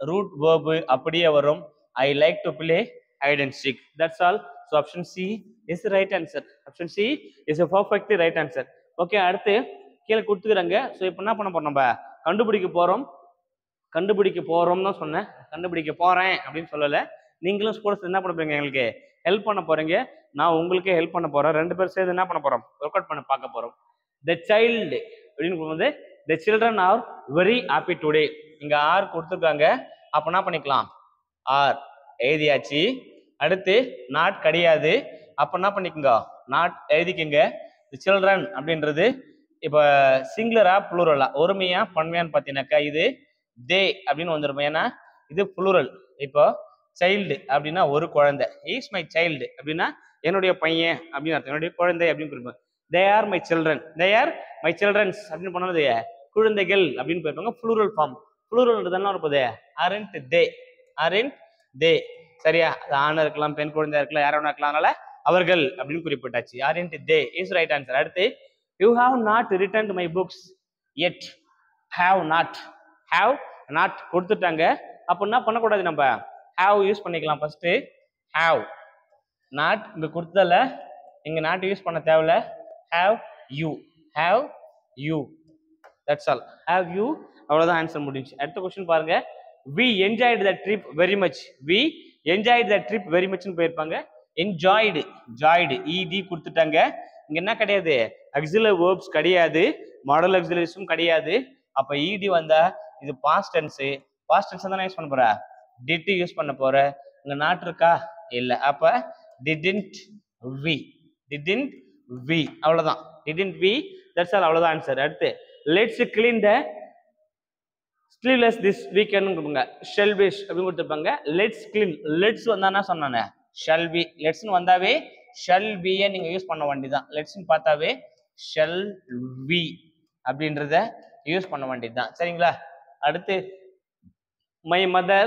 ரூட் வேர்பு அப்படியே வரும். I like to play hide and seek. That's all. So option C is right answer. Option C is a perfectly right answer. Okay, அடுத்து கீழே கொடுத்துக்கிறாங்க. ஸோ இப்போ என்ன பண்ண போறோம், நம்ம கண்டுபிடிக்க போறோம். கண்டுபிடிக்க போறோம் தான் சொன்னேன், கண்டுபிடிக்க போறேன் அப்படின்னு சொல்லலை. நீங்களும் ஸ்போர்ட்ஸ் என்ன பண்ண போறீங்க, எங்களுக்கு ஹெல்ப் பண்ண போறீங்க, நான் உங்களுக்கே ஹெல்ப் பண்ண போறேன். ரெண்டு பேரும் சேர்ந்து என்ன பண்ண போறோம், ஒர்க் அவுட் பண்ண பார்க்க போறோம். த சைல்டு அப்படின்னு போகும்போது the children are very happy today. இங்க ஆர் கொடுத்துருக்காங்க, அப்ப என்ன பண்ணிக்கலாம் ஆர் எழுதியாச்சு. அடுத்து நாட் கிடையாது, அப்ப என்ன பண்ணிக்கோங்க நாட் எழுதிக்கங்க. சில்ட்ரன் அப்படின்றது இப்ப சிங்குலரா புளூரலா, ஒருமையா பன்மையான்னு பார்த்தீங்கன்னாக்கா இது தே அப்படின்னு வந்துருப்போம். ஏன்னா இது புளூரல். இப்போ சைல்டு அப்படின்னா ஒரு குழந்தை, இஸ் மை சைல்டு அப்படின்னா என்னுடைய பையன் அப்படின்னு அர்த்தம், என்னுடைய குழந்தை அப்படின்னு குறிப்போம். They are my children, they are my childrens அப்படின்னு பண்ணது குழந்தைகள் அப்படின்னு போயிருப்பாங்க. Plural form. புளூரல் தானே இருப்பது அரண்ட் தே, அரண்ட் தே. சரியா, அது ஆண் இருக்கலாம், பெண் குழந்தை இருக்கலாம், யாரும் இருக்கலாம், அதனால அவர்கள் அப்படின்னு குறிப்பிட்டாச்சு. Aren't they is right answer. அடுத்து you have not returned my books yet. Have not, have not கொடுத்துட்டாங்க, அப்போ என்ன பண்ணக்கூடாது, நம்ம ஹாவ் யூஸ் பண்ணிக்கலாம். ஃபர்ஸ்ட் ஹாவ் நாட் இங்க கொடுத்தல, இங்க நாட் யூஸ் பண்ண தேவையில்ல. Have you, have you, that's all. Have you, அவ்வளவுதான் ஆன்சர் முடிஞ்சு. அடுத்த கொஸ்டின் பாருங்க. we enjoyed the trip very much. we enjoyed the trip very much னு போயிருப்பாங்க. enjoyed, joyed ed கொடுத்துட்டாங்க. இங்க என்ன கிடையாது, auxiliary verbs கிடையாது, modal auxiliaries கிடையாது. அப்ப ed வந்தா இது past tense. past tense தான் யூஸ் பண்ண போற, did யூஸ் பண்ண போற. இங்க நாட் இருக்கா இல்ல, அப்ப didn't we, didn't we, அவ்வளவுதான். didn't we, that's all, அவ்வளவுதான் ஆன்சர். அடுத்து let's clean the sleeveless this weekend கொடுங்க. shall be அப்படின்னு கொடுத்துருப்பாங்க. let's clean, let's வந்தானா சொன்னானே shall be, let's வந்தாவே shall be நீங்க யூஸ் பண்ண வேண்டியதுதான். let's பார்த்தாவே shall we அப்படின்றத யூஸ் பண்ண வேண்டியதுதான். சரிங்களா, அடுத்து my mother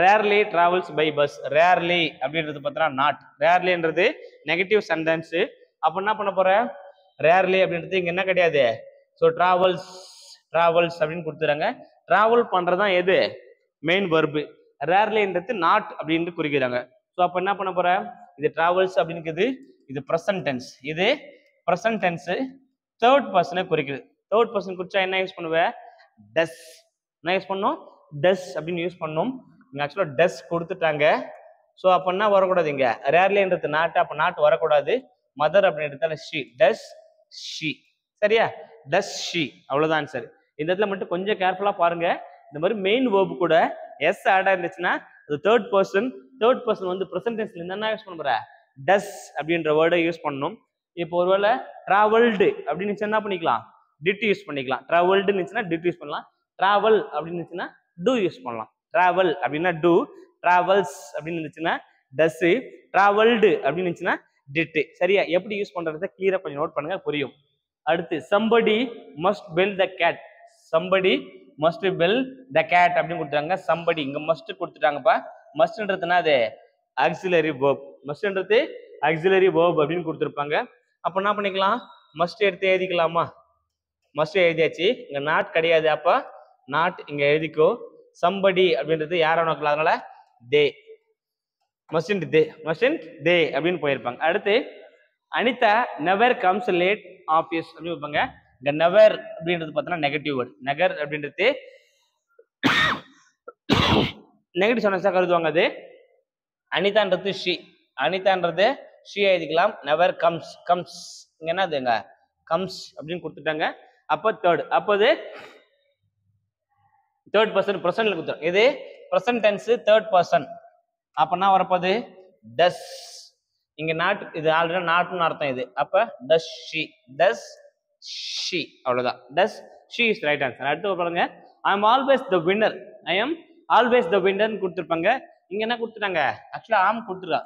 rarely travels by bus. rarely அப்படின்றது பார்த்தா நாட், rarelyன்றது நெகட்டிவ் சென்டென்ஸ். அப்ப என்ன பண்ண போற, rarely அப்படின்றது இங்க என்ன கிடையாது. ஸோ travels, travels அப்படின்னு கொடுத்துறாங்க. டிராவல் பண்றதுதான் எது மெயின் வெர்பு. ரேர்லின்றது நாட் அப்படின்னு குறிக்கிறாங்க. ஸோ அப்ப என்ன பண்ண போற, இது டிராவல்ஸ் அப்படிங்கிறது இது ப்ரெசன்ட் டென்ஸ், இது ப்ரெசன்ட் டென்ஸ் தேர்ட் பர்சனை குறிக்குது. தேர்ட் பர்சன் குறிச்சா என்ன யூஸ் பண்ணுவேன், டஸ். என்ன யூஸ் பண்ணும், டஸ் அப்படின்னு யூஸ் பண்ணும். இங்க ஆக்சுவலா டஸ் கொடுத்துட்டாங்க. ஸோ அப்ப என்ன வரக்கூடாது, இங்க ரேர்லின்றது நாட், அப்ப நாட் வரக்கூடாது. மதர் அப்படின்றதால ஷி, டஸ் ஷி. சரியா, டஸ் ஷி, அவ்வளவுதான் ஆன்சர். இந்த இடத்துல மட்டும் கொஞ்சம் கேர்ஃபுல்லா பாருங்க. இந்த மாதிரி மெயின் வேர்பு கூட எஸ் ஆட் இருந்துச்சுன்னா அது தேர்ட் பர்சன். தேர்ட் பர்சன் வந்து ப்ரெசன்ட் டென்ஸ்ல என்ன யூஸ் பண்ண போற, டஸ் அப்படின்ற வேர்டை யூஸ் பண்ணணும். இப்போ ஒருவேளை டிராவல்டு அப்படின்னு என்ன பண்ணிக்கலாம், டிட் யூஸ் பண்ணிக்கலாம். டிராவல்டு இருந்துச்சுன்னா டிட் யூஸ் பண்ணலாம். டிராவல் அப்படின்னு இருந்துச்சுன்னா டூ யூஸ் பண்ணலாம். டிராவல் அப்படின்னா டூ, டிராவல்ஸ் அப்படின்னு இருந்துச்சுன்னா டஸ், டிராவல்டு அப்படின்னு இருந்துச்சுன்னா டிட். சரியா, எப்படி யூஸ் பண்றதை கிளியரா கொஞ்சம் நோட் பண்ணுங்க, புரியும். அடுத்து somebody must build the cat. somebody must build the cat அப்படின்னு கொடுத்துட்டாங்க. somebody இங்க must கொடுத்துட்டாங்கப்பா. mustன்றதுனா அது auxiliary verb, mustன்றது auxiliary verb அப்படின்னு கொடுத்துருப்பாங்க. அப்ப என்ன பண்ணிக்கலாம், must எடுத்து எழுதிக்கலாமா, must எழுதியாச்சு. இங்க நாட் கிடையாது, அப்ப நாட் இங்க எழுதிக்கோ. somebody அப்படின்றது யாரை நோக்கலாம், அதனால they, mustn't they, mustn't they அப்படின்னு போயிருப்பாங்க. அடுத்து Anita never comes late office அப்படின்னு வைப்பாங்க. இங்க நெவர் அப்படின்றது பார்த்தோன்னா நெகட்டிவ் வேர்ட். நெகர் அப்படின்றது நெகட்டிவ் சென்டென்ஸா கருதுவாங்க. அது அனிதான்றது ஷி, அனிதான்றது ஷி எழுதிக்கலாம். நெவர் கம்ஸ், கம்ஸ் இங்க என்னதுங்க கம்ஸ் அப்படின்னு கொடுத்துட்டாங்க. அப்போ தேர்ட், அப்போ இது தேர்ட் பர்சன் ப்ரெசன்ட்ல கொடுத்தோம். இது ப்ரெசன்ட் டென்ஸ் தேர்ட் பர்சன். அப்ப என்ன வரப்போது, டஸ். இங்க நாட், இது ஆல்ரெடி நாட்னு அர்த்தம் இது. அப்ப டஸ் ஷி, டஸ் ஷி, அவ்வளவுதான். டஸ் ஷி இஸ் ரைட் ஆன்சர். அடுத்து பாருங்க, I am always the winner. I am always the winner கொடுத்துருப்பாங்க. இங்க என்ன கொடுத்துட்டாங்க, ஆக்சுவலா ஆம் கொடுத்துருக்கா,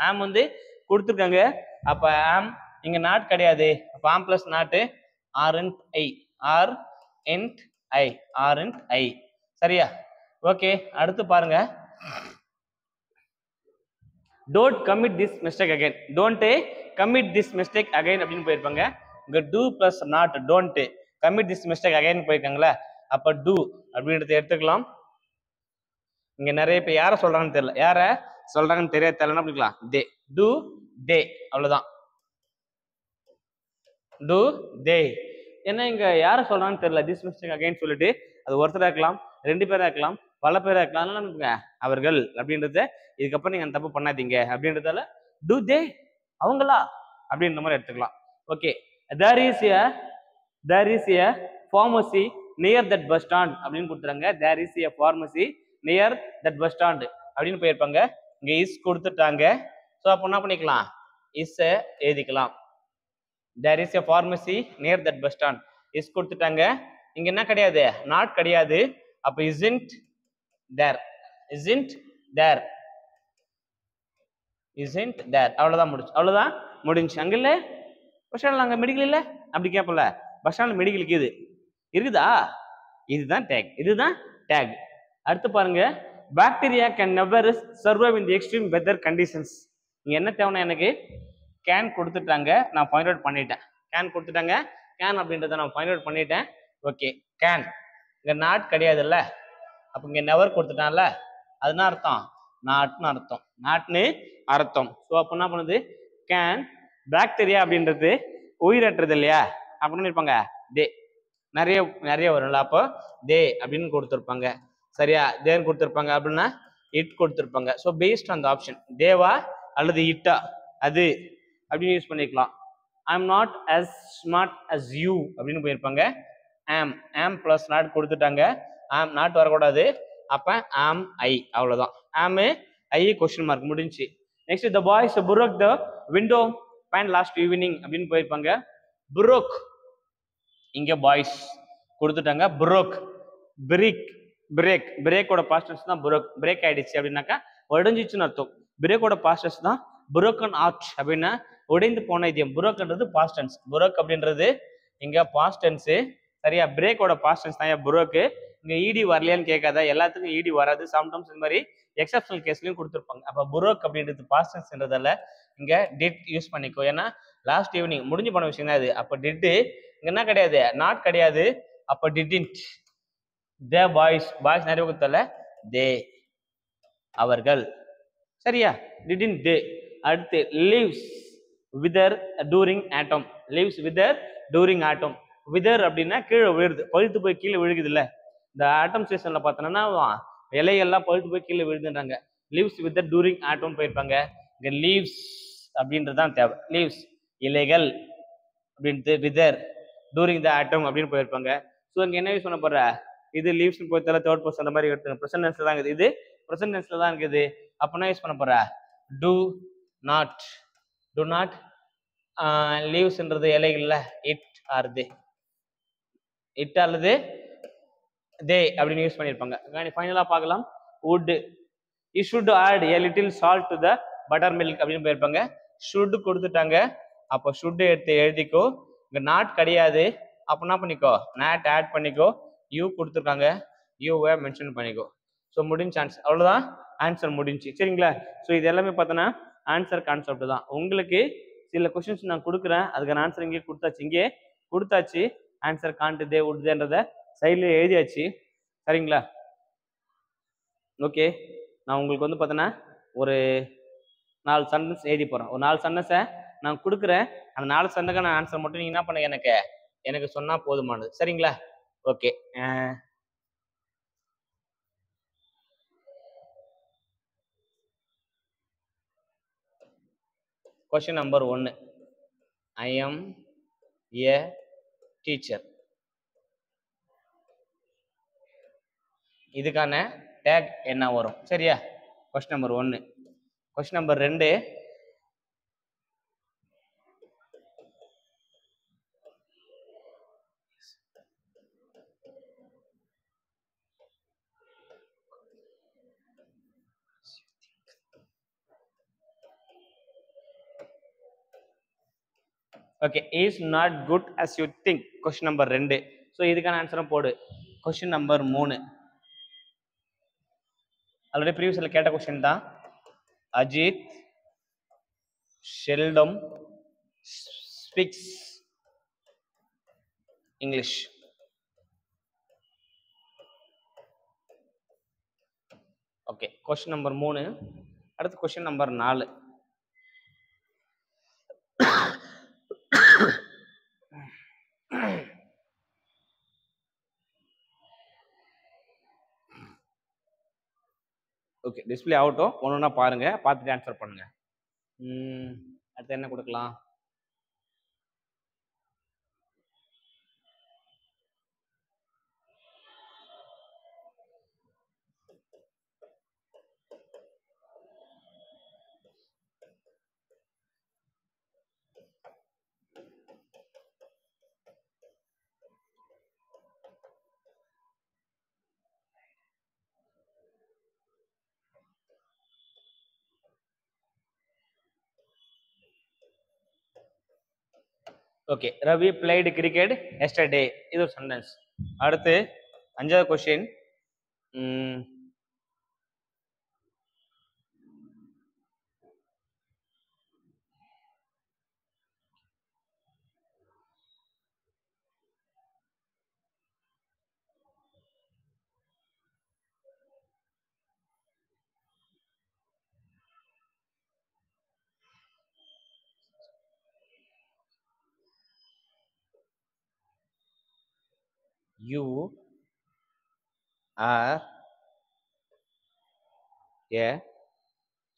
ஆம் வந்து கொடுத்துருக்காங்க. அப்ப ஆம் இங்க நாட் கிடையாது. அப்ப ஆம் பிளஸ் நாட்டு ஆர்என்ட் ஐ, ஆர் என்ட் ஐ, ஆர்என்ட் ஐ. சரியா? ஓகே, அடுத்து பாருங்க. Don't commit this mistake again, don't commit this mistake again அப்படின்னு போயிருப்பாங்க. இங்க do plus not, don't commit this mistake again போயிருக்காங்களா, அப்ப டூ அப்படின்றத எடுத்துக்கலாம். இங்க நிறைய பேர் யார சொல்றாங்கன்னு தெரியல, யார சொல்றாங்கன்னு தெரியாது, தெரியலன்னா அப்படிக்கலாம் தே, டூ தே, அவ்வளவுதான், டூ தே. ஏன்னா இங்க யார சொல்றாங்கன்னு தெரியல, திஸ் மிஸ்டேக் அகைன் சொல்லிட்டு அது ஒருத்தரா இருக்கலாம், ரெண்டு பேரா இருக்கலாம், பல பேரா இருக்கலாம், அதனால அவர்கள் அப்படின்றத இதுக்கப்புறம் நீங்க தப்பு பண்ணாதீங்க அப்படின்றதால டூ தே, அவங்களா அப்படின்ற மாதிரி எடுத்துக்கலாம். Okay, there is a pharmacy near that bus stand அப்படின்னு கொடுத்துறாங்க. there is a pharmacy near that bus stand அப்படின்னு போயிருப்பாங்க. இங்க இஸ் கொடுத்துட்டாங்க. ஸோ அப்போ என்ன பண்ணிக்கலாம், இஸ் எழுதிக்கலாம். there is a pharmacy near that bus stand, is கொடுத்துட்டாங்க. இங்க என்ன கிடையாது, நாட் கிடையாது. அப்ப isn't there, isn't there, isn't there, அவ்வளவுதான் முடிஞ்சு, அவ்வளவுதான் முடிஞ்சு. அங்க இல்ல பஸ் ஸ்டாண்ட்ல அங்க மெடிக்கல் இல்ல அப்படி கேட்பல, பஸ் ஸ்டாண்ட்ல மெடிக்கலுக்கு இது இருக்குதா, இதுதான் டேக், இதுதான் டேக். அடுத்து பாருங்க, bacteria can never survive in the extreme weather conditions. இங்க என்ன தேவைன்னா எனக்கு கேன் கொடுத்துட்டாங்க, நான் பாயிண்ட் அவுட் பண்ணிட்டேன். கேன் கொடுத்துட்டாங்க, கேன் அப்படின்றத நான் பாயிண்ட் அவுட் பண்ணிட்டேன். ஓகே, கேன் இங்க நாட் கிடையாதுல்ல, அப்ப இங்க நெவர் கொடுத்துட்டான்ல, அதுனா அர்த்தம் நாட்னு அர்த்தம், நாட்னு அர்த்தம். ஸோ அப்போ என்ன பண்ணுது, கேன் பாக்டீரியா அப்படின்றது உயிரற்றது இல்லையா, அப்படின்னு இருப்பாங்க தே, நிறைய நிறைய வரும்ல, அப்போ தே அப்படின்னு கொடுத்துருப்பாங்க. சரியா? தேன்னு கொடுத்துருப்பாங்க அப்படின்னா இட் கொடுத்துருப்பாங்க. So based on the option தேவா அல்லது இட்டா அது அப்படின்னு யூஸ் பண்ணிக்கலாம். I'm not as smart as you அப்படின்னு போயிருப்பாங்க. ஆம், ஆம் பிளஸ் நாட் கொடுத்துட்டாங்க, ஆம் நாட் வரக்கூடாது, அப்ப ஆம் ஐ, அவ்வளவுதான். ஆம் ஐ கொஸ்டின் மார்க் முடிஞ்சு. Next, the boys broke the window pane last evening அப்படின்னு போயிருப்பாங்க. புரோக் இங்க பாய்ஸ் கொடுத்துட்டாங்க, புரோக் பிரேக், பிரேக் பிரேக்கோட பாஸ்டன்ஸ் தான் புரோக், பிரேக் ஆயிடுச்சு அப்படின்னாக்கா உடஞ்சிச்சுன்னு அர்த்தம். பிரேக்கோட பாஸ்டன்ஸ் தான் புரோக்கன் ஆர்ட் அப்படின்னா உடைந்து போன இதயம். புரோக்ன்றது பாஸ்டன்ஸ், புரோக் அப்படின்றது இங்க பாஸ்டன்ஸ். சரியா? பிரேக்கோட பாஸ்டன்ஸ் தான் புரோக்கு. இங்க இடி வரலையான்னு கேட்காத, எல்லாத்துக்கும் இடி வராது, சம்டைம்ஸ் இந்த மாதிரி எக்ஸப்ஷனல் கேஸ்லயும் கொடுத்துருப்பாங்க. அப்ப புரோக் அப்படின்றது பாஸ்டன்ஸ்ன்றதால இங்க டிட் யூஸ் பண்ணிக்கோ, ஏன்னா லாஸ்ட் ஈவினிங் முடிஞ்சு போன விஷயம் தான் இது. அப்ப டிட்டு இங்க என்ன கிடையாது, நாட் கிடையாது, அப்ப டிடின்ட். தே பாய்ஸ், பாய்ஸ் நிறைய கொடுத்தல, தே அவர்கள். சரியா? டிடின்ட் தே. அடுத்து லீவ்ஸ் விதர் டூரிங் ஆட்டம், லீவ்ஸ் விதர் டூரிங் ஆட்டம். விதர் அப்படின்னா கீழே விழுது, பழுத்து போய் கீழே விழுகுது இல்ல, இந்த ஆட்டம் ஸ்டேஷன்ல பார்த்தோன்னா இலையெல்லாம் பழுத்து போய் கீழே விழுதுன்றாங்க. லீவ்ஸ் விதர் டூரிங் ஆட்டம் போயிருப்பாங்க. இங்க லீவ்ஸ் அப்படின்றதான் தேவை, லீவ்ஸ் இலைகள் அப்படின்ட்டு, விதர் டூரிங் த ஆட்டம் அப்படின்னு போயிருப்பாங்க. ஸோ இங்க என்ன யூஸ் பண்ண போற, இது லீவ்ஸ் போய் தேர்ட் பர்சன் அந்த மாதிரி எடுத்துங்க, ப்ரெசன்ட் டென்ஸ்ல தான் இருக்குது, இது ப்ரெசன்ட் டென்ஸ்ல தான் இருக்குது. அப்பனா யூஸ் பண்ண போற டு நாட், டு நாட். லீவ்ஸ்ன்றது இலைகள்ல, இட் ஆர் தே, இட் அல்லது தே அப்படின்னு யூஸ் பண்ணியிருப்பாங்க. ஃபைனலா பார்க்கலாம். Would, you should add a little salt to the buttermilk அப்படின்னு போயிருப்பாங்க. ஷுட் கொடுத்துட்டாங்க, அப்போ ஷுட் எடுத்து எழுதிக்கோ. இங்க நாட் கிடையாது, அப்போ என்ன பண்ணிக்கோ, நாட் ஆட் பண்ணிக்கோ. யூ கொடுத்துருக்காங்க, யூவை மென்ஷன் பண்ணிக்கோ. ஸோ முடிஞ்ச ஆன்சர், அவ்வளோதான், ஆன்சர் முடிஞ்சு. சரிங்களா? ஸோ இது எல்லாமே பார்த்தோன்னா ஆன்சர் கான்செப்ட் தான். உங்களுக்கு சில கொஸ்டின்ஸ் நான் கொடுக்குறேன், அதுக்கான ஆன்சர் இங்கே கொடுத்தாச்சு, இங்கே கொடுத்தாச்சு. ஆன்சர் காண்ட்டுதே உட்தேன்றத சைட்லேயே எழுதியாச்சு. சரிங்களா? ஓகே, நான் உங்களுக்கு வந்து பார்த்தோன்னா ஒரு 4 சென்டென்ஸ் எழுதி போகிறேன். ஒரு 4 சென்டென்ஸை நான் கொடுக்குறேன், அந்த 4 சென்டென்ஸுக்கான ஆன்சர் மட்டும் நீங்கள் என்ன பண்ணுங்க, எனக்கு சொன்னால் போதுமானது. சரிங்களா? Okay, question number 1, I am a teacher. இதுக்கான டேக் என்ன வரும்? சரியா? Question number 1. Question number 2, okay, is not good as you think. Question number 2. So இதுக்கான ஆன்சரும் போடு. கொஸ்டின் நம்பர் 3 ஆல்ரெடி ப்ரீவியஸில் கேட்ட கொஸ்டின் தான். Ajith seldom speaks English. Okay, question number 3. அடுத்து கொஸ்டின் நம்பர் 4. ஓகே, டிஸ்பிளே ஆகட்டும், ஒன்று பாருங்க, பார்த்துட்டு ஆன்சர் பண்ணுங்க. அடுத்து என்ன கொடுக்கலாம்? Okay, Ravi blade cricket yesterday. இது ஒரு சென்டென்ஸ். அடுத்து 5வது question. You are a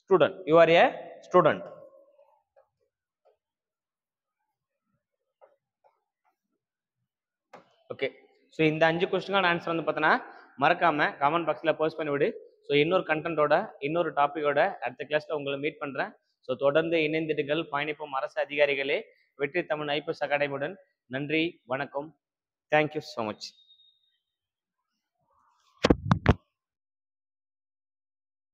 student. You are a student. Okay, so இந்த 5 கொஸ்டினுக்கான ஆன்சர் வந்து பார்த்தோன்னா மறக்காம கமெண்ட் பாக்ஸில் போஸ்ட் பண்ணி விடு. ஸோ இன்னொரு கண்டென்ட்டோட இன்னொரு டாப்பிக்கோட அடுத்த கிளாஸில் உங்களை மீட் பண்ணுறேன். ஸோ தொடர்ந்து இணைந்திடுங்கள். பயணிப்போம் அரசு அதிகாரிகளே. வெற்றி தமிழ் ஐபிஎஸ் அகாடமியுடன். நன்றி, வணக்கம். Thank you so much.